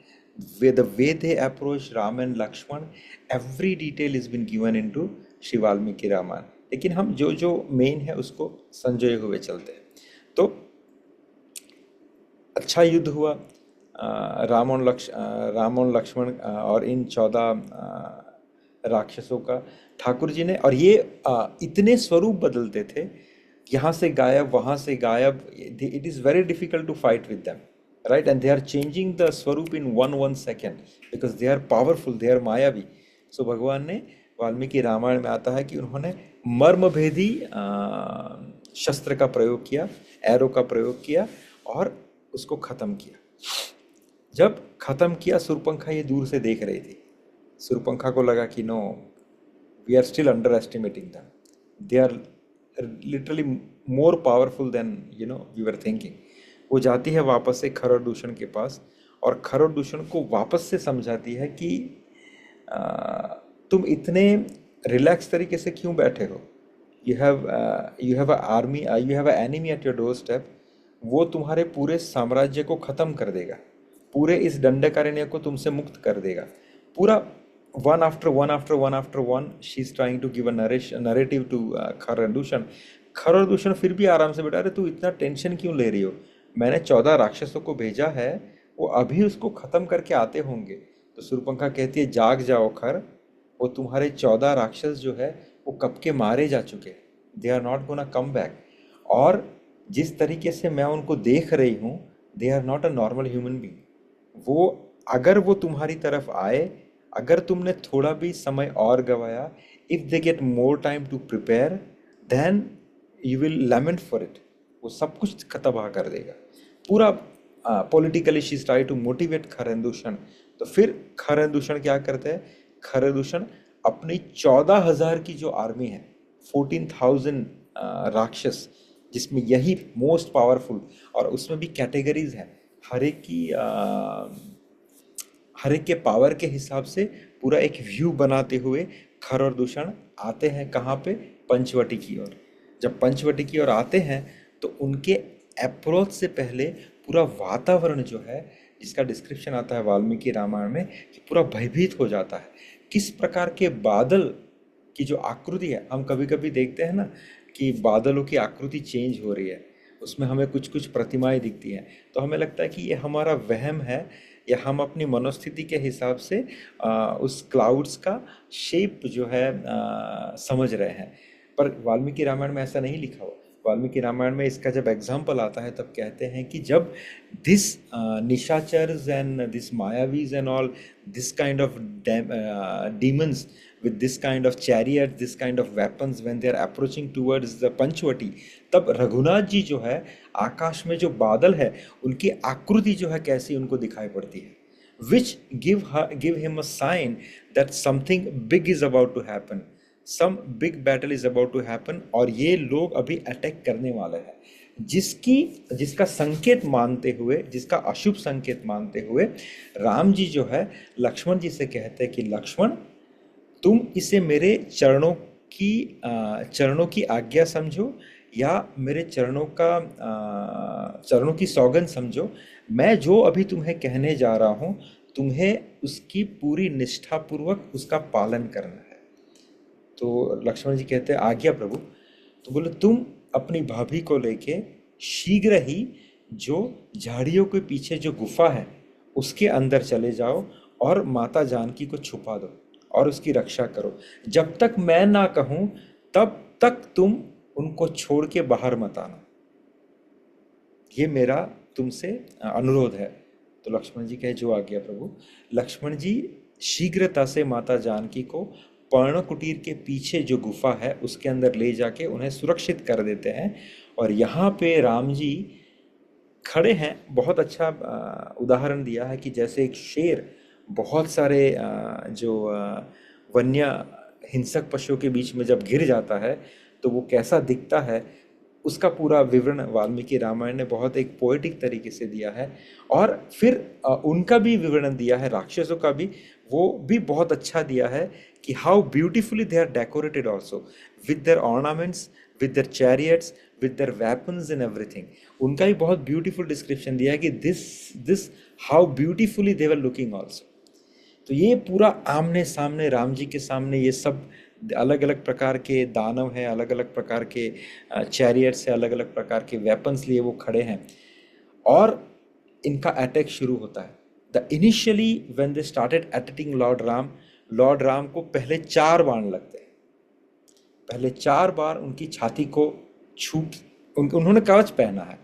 the way they approach Ram and Lakshman, every detail is been given into Shri Valmiki Ramayana. लेकिन हम जो जो मेन है उसको संजोए हुए चलते हैं। तो अच्छा युद्ध हुआ राम और लक्ष्मण और इन 14 राक्षसों का ठाकुर जी ने। और ये इतने स्वरूप बदलते थे, यहाँ से गायब वहाँ से गायब, it is very difficult to fight with them, right? And they are changing the swarup in one second because they are powerful, they are मायावी। सो भगवान ने वाल्मीकि रामायण में आता है कि उन्होंने मर्मभेदी शस्त्र का प्रयोग किया, एरो का प्रयोग किया और उसको खत्म किया। जब खत्म किया, शूर्पणखा ये दूर से देख रही थी। शूर्पणखा को लगा कि no, we are still underestimating them, they are literally more powerful than we were thinking. वो जाती है वापस से खर और दूषण के पास और खर और दूषण को वापस से समझाती है कि तुम इतने रिलैक्स तरीके से क्यों बैठे हो। You have a army, you have a enemy at your door step. वो तुम्हारे पूरे साम्राज्य को ख़त्म कर देगा, पूरे इस दंडकारण्य को तुमसे मुक्त कर देगा। पूरा one after one she is trying to give a narrative to Khar and Dushan. Khar और दूषण फिर भी आराम से बैठा, अरे तू इतना टेंशन क्यों ले रही हो, मैंने 14 राक्षसों को भेजा है, वो अभी उसको खत्म करके आते होंगे। तो शूर्पणखा कहती है जाग जाओ खर, वो तुम्हारे 14 राक्षस जो है वो कब के मारे जा चुके, they are not gonna come back. और जिस तरीके से मैं उनको देख रही हूँ, they are not a normal human being. वो अगर वो तुम्हारी तरफ आए, अगर तुमने थोड़ा भी समय और गवाया, if they get more time to prepare, then you will lament for it. वो सब कुछ तबाह कर देगा। पूरा politically she try to motivate Khardushan. तो फिर खरदूषण क्या करते हैं, खरदूषण अपनी 14,000 की जो आर्मी है, 14,000 राक्षस, जिसमें यही मोस्ट पावरफुल, और उसमें भी कैटेगरीज हैं, हर एक की हर एक के पावर के हिसाब से पूरा एक व्यू बनाते हुए खरदूषण आते हैं कहाँ पे, पंचवटी की ओर। जब पंचवटी की ओर आते हैं तो उनके अप्रोच से पहले पूरा वातावरण जो है, जिसका डिस्क्रिप्शन आता है वाल्मीकि रामायण में, कि पूरा भयभीत हो जाता है। किस प्रकार के बादल की जो आकृति है, हम कभी कभी देखते हैं ना कि बादलों की आकृति चेंज हो रही है, उसमें हमें कुछ कुछ प्रतिमाएं दिखती हैं, तो हमें लगता है कि ये हमारा वहम है, या हम अपनी मनोस्थिति के हिसाब से उस क्लाउड्स का शेप जो है समझ रहे हैं। पर वाल्मीकि रामायण में ऐसा नहीं लिखा हुआ। वाल्मीकि रामायण में इसका जब एग्जाम्पल आता है तब कहते हैं कि जब दिस निशाचर्स एंड दिस मायावीज and all this kind of demons with this kind of chariot, this kind of weapons, when they are approaching towards the Panchavati, तब रघुनाथ जी जो है आकाश में जो बादल है उनकी आकृति जो है कैसी उनको दिखाई पड़ती है, which give him a sign that something big is about to happen, some big battle is about to happen, और ये लोग अभी अटैक करने वाले हैं। जिसका संकेत मानते हुए, जिसका अशुभ संकेत मानते हुए राम जी जो है लक्ष्मण जी से कहते हैं कि लक्ष्मण, तुम इसे मेरे चरणों की आज्ञा समझो, या मेरे चरणों की सौगंध समझो। मैं जो अभी तुम्हें कहने जा रहा हूँ, तुम्हें उसकी पूरी निष्ठापूर्वक उसका पालन करना है। तो लक्ष्मण जी कहते हैं आज्ञा प्रभु। तो बोले तुम अपनी भाभी को लेके शीघ्र ही जो झाड़ियों के पीछे जो गुफा है उसके अंदर चले जाओ, और माता जानकी को छुपा दो और उसकी रक्षा करो। जब तक मैं ना कहूं तब तक तुम उनको छोड़ के बाहर मत आना, ये मेरा तुमसे अनुरोध है। तो लक्ष्मण जी कहे जो आज्ञा प्रभु। लक्ष्मण जी शीघ्रता से माता जानकी को पर्ण कुटीर के पीछे जो गुफा है उसके अंदर ले जाके उन्हें सुरक्षित कर देते हैं। और यहाँ पे राम जी खड़े हैं। बहुत अच्छा उदाहरण दिया है कि जैसे एक शेर बहुत सारे जो वन्य हिंसक पशुओं के बीच में जब गिर जाता है तो वो कैसा दिखता है, उसका पूरा विवरण वाल्मीकि रामायण ने बहुत एक पोएटिक तरीके से दिया है। और फिर उनका भी विवरण दिया है, राक्षसों का भी, वो भी बहुत अच्छा दिया है कि how beautifully they are decorated also with their ornaments, with their chariots, with their weapons and everything. उनका भी बहुत ब्यूटीफुल डिस्क्रिप्शन दिया है कि this how beautifully they were looking also. तो ये पूरा आमने सामने राम जी के सामने ये सब अलग अलग प्रकार के दानव हैं, अलग अलग प्रकार के चैरियट्स हैं, अलग अलग प्रकार के वेपन्स लिए वो खड़े हैं और इनका अटैक शुरू होता है। The initially when they started attacking Lord Ram को पहले 4 बाण लगते हैं। पहले 4 बार उनकी छाती को उन्होंने कवच पहना है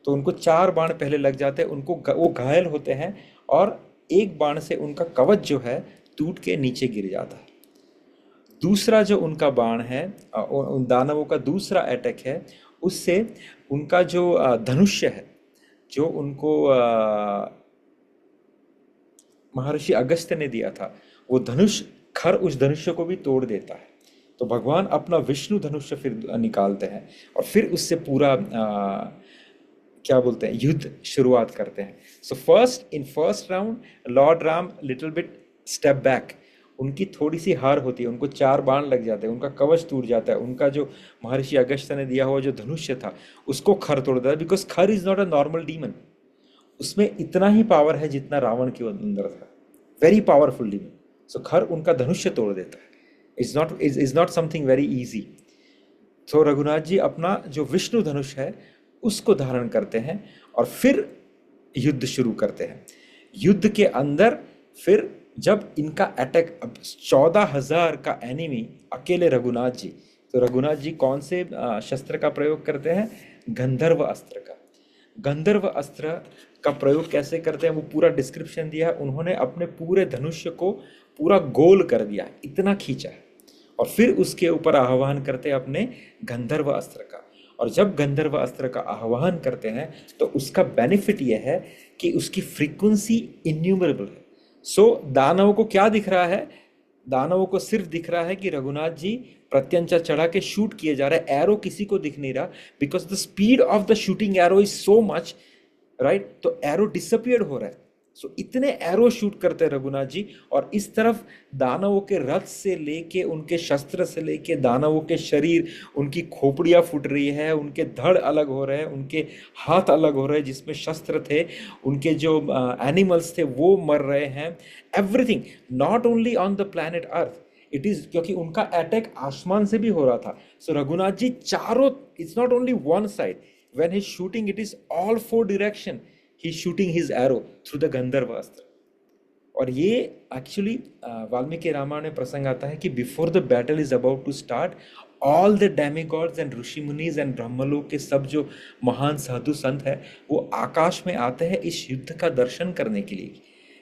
तो उनको 4 बाण पहले लग जाते हैं, उनको वो घायल होते हैं और एक बाण से उनका कवच जो है टूट के नीचे गिर जाता है। दूसरा जो उनका बाण है, उन दानवों का दूसरा अटैक है, उससे उनका जो धनुष्य है, जो उनको महर्षि अगस्त्य ने दिया था, वो धनुष खर उस धनुष्य को भी तोड़ देता है। तो भगवान अपना विष्णु धनुष्य फिर निकालते हैं और फिर उससे पूरा क्या बोलते हैं युद्ध शुरुआत करते हैं। So first round Lord Ram little bit step back, उनकी थोड़ी सी हार होती है, उनको 4 बाण लग जाते हैं, उनका कवच टूट जाता है, उनका जो महर्षि अगस्त्य ने दिया हुआ जो धनुष्य था उसको खर तोड़ देता है। बिकॉज खर is not a normal demon, उसमें इतना ही पावर है जितना रावण के अंदर था, वेरी पावरफुल डीमन। सो खर उनका धनुष्य तोड़ देता है, is not something very easy. तो रघुनाथ जी अपना जो विष्णु धनुष है उसको धारण करते हैं और फिर युद्ध शुरू करते हैं। युद्ध के अंदर फिर जब इनका अटैक, अब 14,000 का एनिमी, अकेले रघुनाथ जी, तो रघुनाथ जी कौन से शस्त्र का प्रयोग करते हैं? गंधर्व अस्त्र का। गंधर्व अस्त्र का प्रयोग कैसे करते हैं वो पूरा डिस्क्रिप्शन दिया है उन्होंने। अपने पूरे धनुष्य को पूरा गोल कर दिया है, इतना खींचा है और फिर उसके ऊपर आह्वान करते हैं अपने गंधर्व अस्त्र का। और जब गंधर्व अस्त्र का आह्वान करते हैं तो उसका बेनिफिट यह है कि उसकी फ्रीक्वेंसी इन्यूमरेबल है। सो दानवों को क्या दिख रहा है? दानवों को सिर्फ दिख रहा है कि रघुनाथ जी प्रत्यंचा चढ़ा के शूट किए जा रहे हैं, एरो किसी को दिख नहीं रहा, because the speed of the shooting arrow is so much, right? तो एरो डिसअपियर हो रहा है। सो इतने एरो शूट करते हैं रघुनाथ जी, और इस तरफ दानवों के रथ से लेके, उनके शस्त्र से लेके, दानवों के शरीर, उनकी खोपड़ियां फूट रही है, उनके धड़ अलग हो रहे हैं, उनके हाथ अलग हो रहे हैं जिसमें शस्त्र थे, उनके जो एनिमल्स थे वो मर रहे हैं। Everything, not only on the planet earth, it is, क्योंकि उनका अटैक आसमान से भी हो रहा था। सो रघुनाथ जी चारों, it's not only one side, when he's shooting it is all four direction, he's shooting his arrow through the गंधर्व अस्त्र। और ये एक्चुअली वाल्मीकि रामायण में प्रसंग आता है कि before the battle is about to start, all the demigods and rishi मुनीज and Brahmalok के सब जो महान साधु संत है वो आकाश में आते हैं इस युद्ध का दर्शन करने के लिए,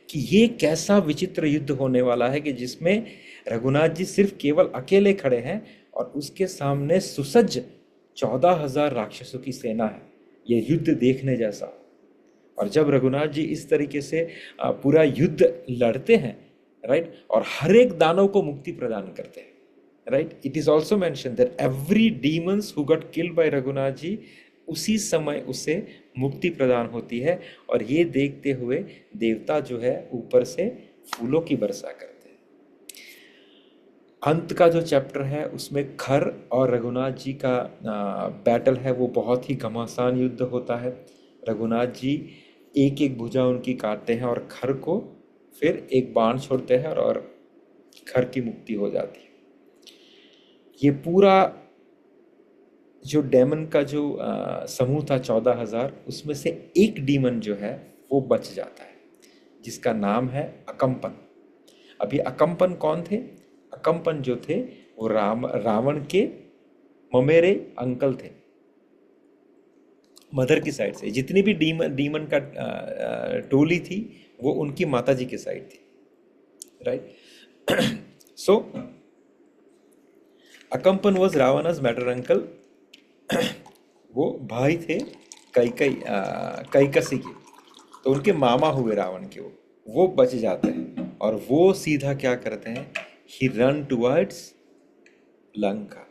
कि ये कैसा विचित्र युद्ध होने वाला है, कि जिसमें रघुनाथ जी सिर्फ केवल अकेले खड़े हैं और उसके सामने सुसज्ज 14,000 राक्षसों की सेना है। ये युद्ध देखने जैसा। और जब रघुनाथ जी इस तरीके से पूरा युद्ध लड़ते हैं, राइट, और हर एक दानव को मुक्ति प्रदान करते हैं, right. It is also mention that every demons who got killed by Raghunath ji, उसी समय उसे मुक्ति प्रदान होती है। और ये देखते हुए देवता जो है ऊपर से फूलों की वर्षा करते हैं। अंत का जो चैप्टर है उसमें खर और रघुनाथ जी का बैटल है, वो बहुत ही घमासान युद्ध होता है। रघुनाथ जी एक एक भुजा उनकी काटते हैं और खर को फिर एक बाण छोड़ते हैं और खर की मुक्ति हो जाती है। ये पूरा जो डेमन का जो समूह था 14,000, उसमें से एक डीमन जो है वो बच जाता है, जिसका नाम है अकम्पन। अभी अकम्पन कौन थे? अकम्पन जो थे वो रावण के ममेरे अंकल थे, मदर की साइड से। जितनी भी डीमन का टोली थी वो उनकी माता जी की साइड थी, right. So Akampan was Ravana's maternal uncle. वो भाई थे कैकसी के, तो उनके मामा हुए रावण के। वो बच जाते हैं और वो सीधा क्या करते हैं, ही रन टुवर्ड्स लंका,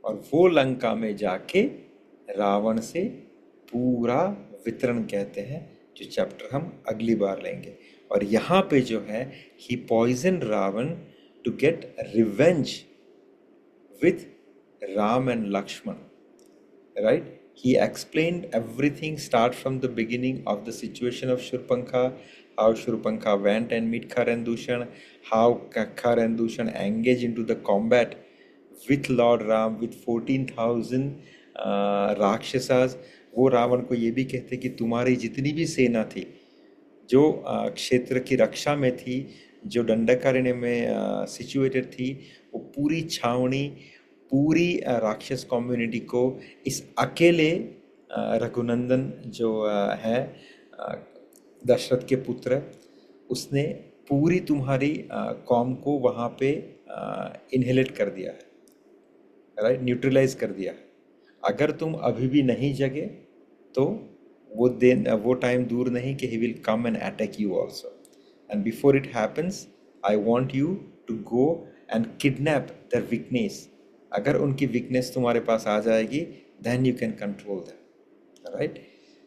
और वो लंका में जाके रावण से पूरा वितरण कहते हैं, जो चैप्टर हम अगली बार लेंगे। और यहाँ पे जो है he poison Ravan to get revenge with Ram and Lakshman, right? He explained everything, start from the beginning of the situation of Shurpankha, how Shurpankha went and meet Khar and Dushan, how Khar and Dushan engaged into the combat with Lord Ram, with 14,000 राक्षसास। वो रावण को ये भी कहते कि तुम्हारी जितनी भी सेना थी, जो क्षेत्र की रक्षा में थी, जो दंडकारण्य में सिचुएटेड थी, वो पूरी छावनी, पूरी राक्षस कम्युनिटी को इस अकेले रघुनंदन जो है दशरथ के पुत्र, उसने पूरी तुम्हारी कौम को वहाँ पे इनहेलेट कर दिया है, राइट, न्यूट्रलाइज कर दिया है। अगर तुम अभी भी नहीं जगे तो वो टाइम दूर नहीं कि he will come and attack you also, and before it happens I want you to go and kidnap their weakness. अगर उनकी वीकनेस तुम्हारे पास आ जाएगी, then you can control them, right.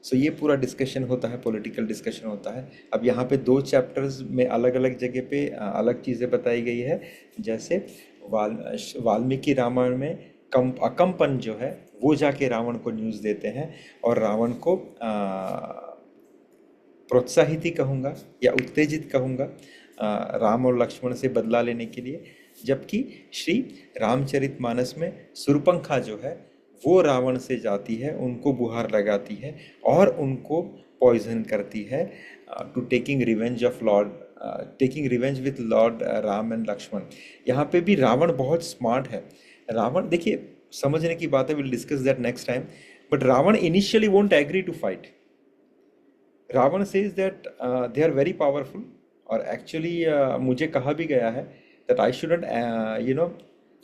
So ये पूरा डिस्कशन होता है, पॉलिटिकल डिस्कशन होता है। अब यहाँ पे 2 चैप्टर्स में अलग अलग जगह पे अलग चीज़ें बताई गई है। जैसे वाल्मीकि रामायण में अकम्पन जो है वो जाके रावण को न्यूज़ देते हैं और रावण को प्रोत्साहित ही कहूँगा या उत्तेजित कहूँगा राम और लक्ष्मण से बदला लेने के लिए। जबकि श्री रामचरितमानस में सुरपंखा जो है वो रावण से जाती है, उनको बुहार लगाती है और उनको पॉइजन करती है to taking revenge with lord Ram and Lakshman. यहाँ पे भी रावण बहुत स्मार्ट है। रावण, देखिए, समझने की बात है, will discuss that next time, but Ravan initially won't agree to fight. Ravan says that they are very powerful, और एक्चुअली मुझे कहा भी गया है that I shouldn't,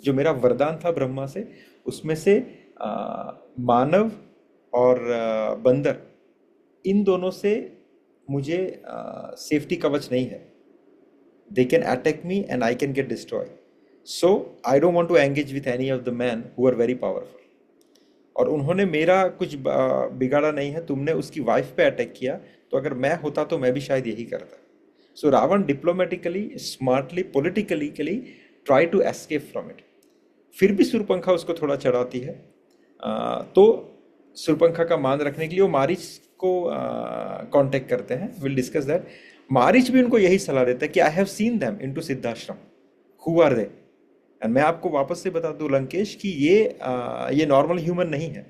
जो मेरा वरदान था ब्रह्मा से, उसमें से मानव और बंदर, इन दोनों से मुझे सेफ्टी कवच नहीं है. They can attack me and I can get destroyed. So I don't want to engage with any of the men who are very powerful. और उन्होंने मेरा कुछ बिगाड़ा नहीं है. तुमने उसकी वाइफ पे अटैक किया, तो अगर मैं होता तो मैं भी शायद यही करता. So Ravan diplomatically, smartly, politically try to escape from it. फिर भी सुरपंखा उसको थोड़ा चढ़ाती है. तो सुरपंखा का मान रखने के लिए वो मारीच को कांटेक्ट करते हैं. Will discuss that. मारीच भी उनको यही सलाह देता है कि I have seen them into Siddhashram, who are they. And मैं आपको वापस से बता दूं लंकेश कि ये नॉर्मल ह्यूमन नहीं है.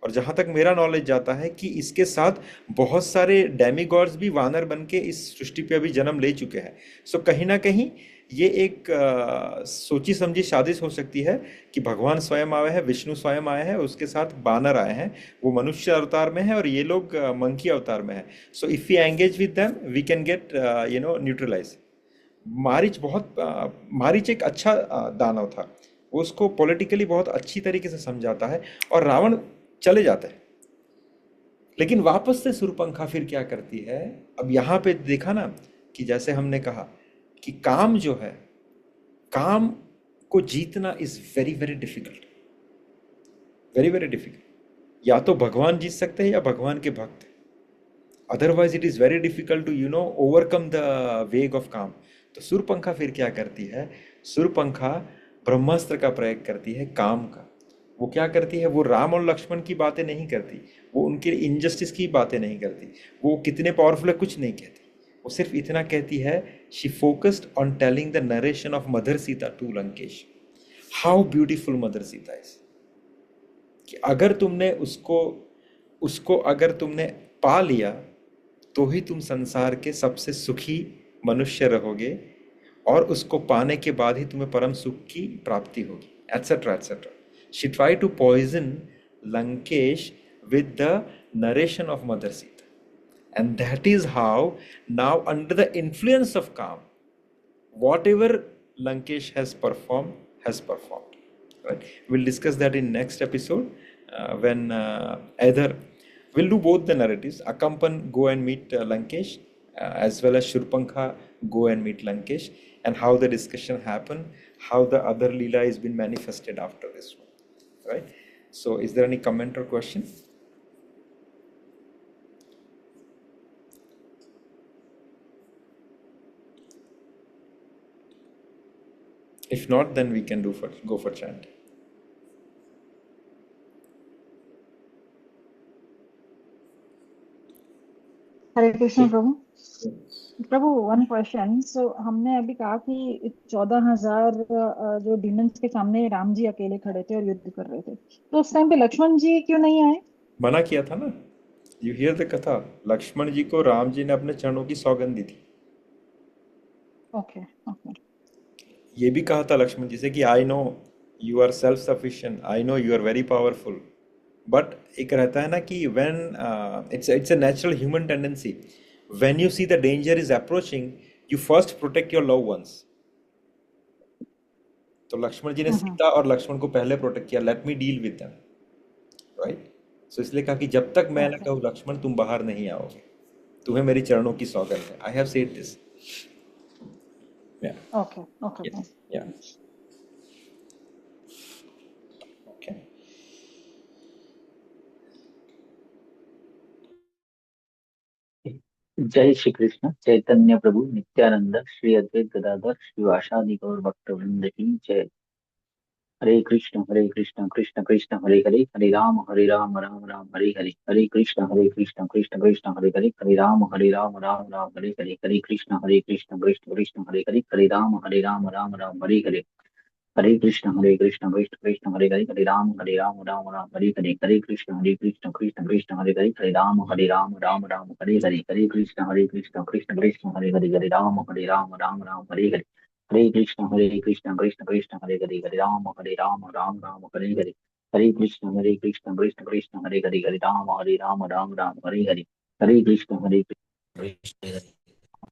और जहां तक मेरा नॉलेज जाता है कि इसके साथ बहुत सारे डेमीगॉड्स भी वानर बन के इस सृष्टि पे अभी जन्म ले चुके हैं. सो कहीं ना कहीं ये एक सोची समझी साजिश हो सकती है कि भगवान स्वयं आए हैं, विष्णु स्वयं आए हैं, उसके साथ बानर आए हैं. वो मनुष्य अवतार में है और ये लोग मंकी अवतार में है. So if we engage with them we can get neutralize. Marich एक अच्छा दानव था. वो उसको पॉलिटिकली बहुत अच्छी तरीके से समझाता है और रावण चले जाता है. लेकिन वापस से सुरपंखा फिर क्या करती है. अब यहाँ पे देखा ना कि जैसे हमने कहा कि काम जो है, काम को जीतना is very very difficult, very very difficult. या तो भगवान जीत सकते हैं या भगवान के भक्त. Otherwise it is very difficult to overcome the वेग ऑफ काम. तो सुरपंखा फिर क्या करती है. सुरपंखा ब्रह्मास्त्र का प्रयोग करती है, काम का. वो क्या करती है, वो राम और लक्ष्मण की बातें नहीं करती, वो उनके इनजस्टिस की बातें नहीं करती, वो कितने पावरफुल है कुछ नहीं कहती. वो सिर्फ इतना कहती है, she focused on telling the narration of mother Sita to Lankesh. How beautiful mother Sita is. कि अगर तुमने उसको उसको अगर तुमने पा लिया तो ही तुम संसार के सबसे सुखी मनुष्य रहोगे, और उसको पाने के बाद ही तुम्हें परम सुख की प्राप्ति होगी, etcetera etcetera. She try to poison Lankesh with the narration of mother Sita. And that is how now under the influence of kaam, whatever Lankesh has performed. Right? We'll discuss that in next episode when either we'll do both the narratives. Akampan go and meet Lankesh, as well as Shurpankha go and meet Lankesh, and how the discussion happened, how the other Leela has been manifested after this one. Right? So, is there any comment or question? If not, then we can go for chant. Hare Krishna प्रभु. प्रभु, one question. So हमने अभी कहा कि 14,000 जो demons के सामने राम जी अकेले खड़े थे और युद्ध कर रहे थे, तो उस टाइम पे लक्ष्मण जी क्यों नहीं आए? मना किया था ना. यू हियर द कथा. लक्ष्मण जी को राम जी ने अपने चरणों की सौगंध दी थी. Okay okay. ये भी कहा था लक्ष्मण जी से कि I know you are self sufficient, I know you are very powerful, but एक रहता है ना कि when it's a natural human tendency, when you see the danger is approaching, you first protect your love ones. तो लक्ष्मण जी ने सीता और लक्ष्मण को पहले प्रोटेक्ट किया. Let me deal with them. Right. So इसलिए कहा कि जब तक मैं ना कहूँ लक्ष्मण तुम बाहर नहीं आओगे, तुम्हें मेरी चरणों की सौगंध है. I have said this. Yeah. Okay. Okay. Yeah. Yeah. Okay. जय श्री कृष्ण चैतन्य प्रभु नित्यानंद श्री अद्वैत गदाधर श्रीवासादि गौर भक्तवृंद की जय. हरे कृष्ण कृष्ण कृष्ण हरे हरे, हरे राम राम राम हरे हरे, हरे कृष्ण कृष्ण कृष्ण हरे हरे, हरे राम राम राम हरे हरे, हरे कृष्ण कृष्ण कृष्ण हरे हरे, हरे राम राम राम हरे हरे, हरे कृष्ण कृष्ण कृष्ण हरे हरे, हरे राम राम राम हरे हरे, हरे कृष्ण कृष्ण कृष्ण हरे हरे, हरे राम राम राम हरे हरे, हरे कृष्ण कृष्ण कृष्ण हरे हरे, हरे राम राम राम हरे हरे, हरे कृष्ण कृष्ण कृष्ण हरे हरे, हरे राम राम हरे हरे, हरे कृष्ण कृष्ण कृष्ण हरे हरे, हरे राम राम राम हरे हरे, हरे कृष्ण कृष्ण हरे हरे.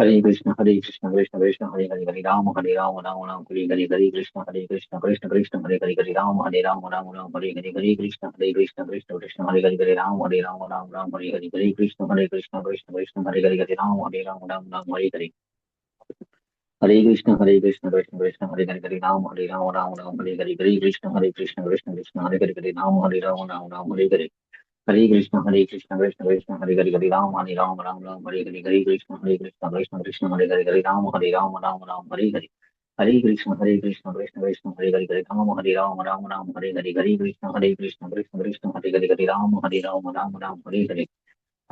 हरे कृष्ण कृष्ण कृष्ण हरे हरे हरे राम राम राम हरे हरे हरे कृष्ण कृष्ण कृष्ण हरे हरे हरे राम राम राम हरे हरे हरे कृष्ण कृष्ण कृष्ण हरे हरे हरे राम राम हरे हरे हरे कृष्ण कृष्ण कृष्ण हरे हरे हरे राम राम हरे हरे कृष्ण कृष्ण हरे हरे हरे राम राम हरे हरे हरे कृष्ण कृष्ण हरे हरे हरे राम हरे हरे कृष्ण हरे हरे हरे राम हरे हरे हरे कृष्ण हरे हरे हरे राम हरे हरे कृष्ण हरे हरे हरे राम हरे हरे हरे कृष्ण हरे हरे हरे राम हरे हरे कृष्ण हरे हरे हरे राम राम हरे हरे हरे कृष्ण हरे हरे हरे राम हरे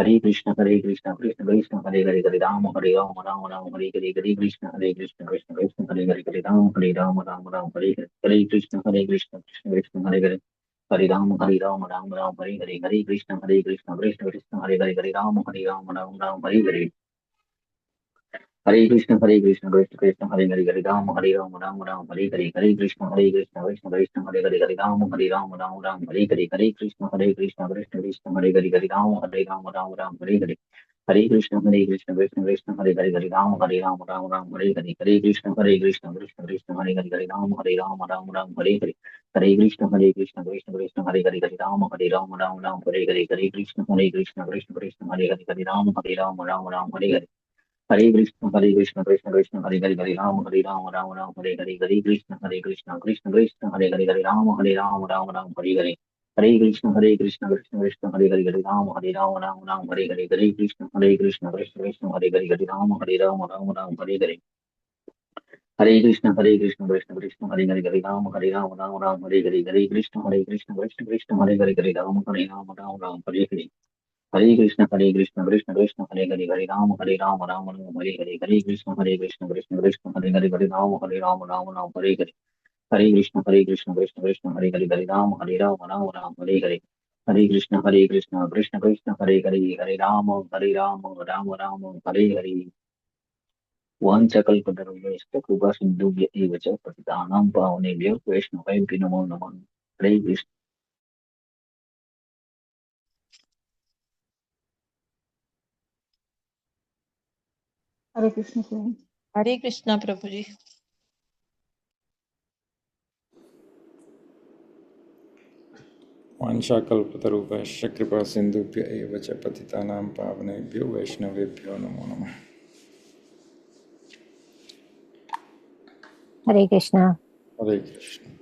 हरे कृष्ण हरे हरे राम हरे हरे कृष्ण हरे हरे हरे राम हरे हरे कृष्ण हरे हरे हरे राम हरे हरे कृष्ण हरे हरे हरे राम हरे हरे कृष्ण हरे हरे हरे राम हरे हरे कृष्ण हरे हरे हरे राम हरे हरे हरे कृष्ण हरे हरे हरे राम हरे हरे हरे हरे हरे राम हरे हरे हरे कृष्ण हरे हरे हरे राम हरे हरे कृष्ण हरे हरे हरे राम हरे हरे कृष्ण हरे हरे हरे राम हरे हरे कृष्ण हरे हरे हरे राम हरे हरे हरे कृष्ण हरे हरे हरे राम हरे हरे कृष्ण हरे हरे हरे राम हरे हरे हरे कृष्ण हरे हरे हरे राम हरे हरे कृष्ण हरे हरे हरे राम हरे हरे हरे कृष्ण हरे हरे हरे राम हरे हरे कृष्ण हरे हरे हरे राम हरे हरे कृष्ण हरे हरे हरे राम हरे हरे वाञ्छकल्पतरुभ्यश्च कृपा सिन्धुभ्य एव च पतितानां पावनेभ्यो वैष्णवेभ्यो नमो नमः हरे कृष्ण हरे कृष्ण प्रभु। हरे कृष्णा प्रभु जी। वाञ्छाकल्पतरुभ्यश्च कृपा सिन्धुभ्य एव च पतितानां पावनेभ्यो वैष्णवेभ्यो नमो नमः। हरे कृष्णा। हरे कृष्ण।